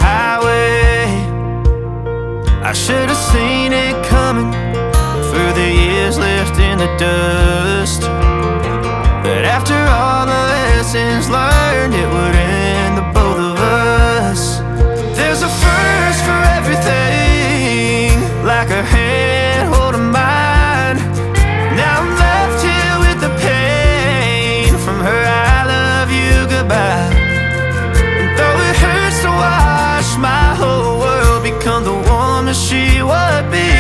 highway. I should have seen it coming through the years left in the dust, but after all the lessons learned, it would end the both of us. There's a first for everything, like a hand holding mine. Now I'm left here with the pain from her I love you goodbye. And though it hurts to watch my whole world become the woman she would be,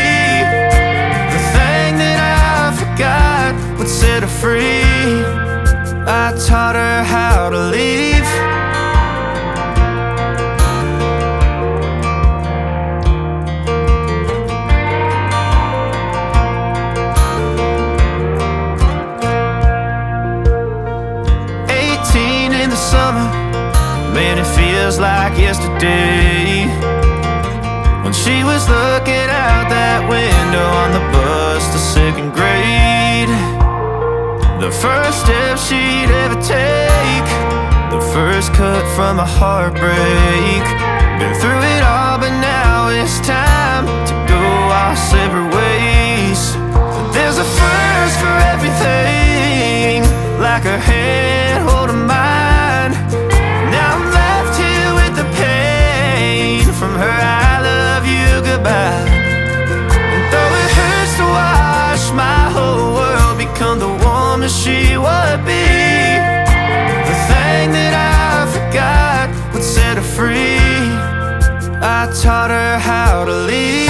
the thing that I forgot would set her free. I taught her how to leave. 18 in the summer, man, it feels like yesterday, when she was looking out that window on the bus to second grade. The first step she'd ever take, the first cut from a heartbreak. Been through it all, but now it's time to go our separate ways. There's a first for everything, like her hand holding mine. Now I'm left here with the pain from her I love you goodbye. And though it hurts to watch my whole world become the woman she would be, the thing that I forgot would set her free. I taught her how to leave.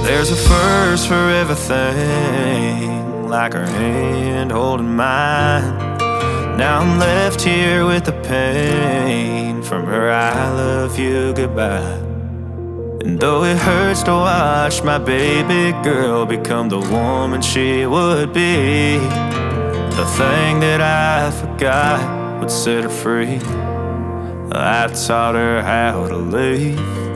There's a first for everything, like her hand holding mine. Now I'm left here with the pain from her I love you goodbye. And though it hurts to watch my baby girl become the woman she would be, the thing that I forgot would set her free. I taught her how to leave.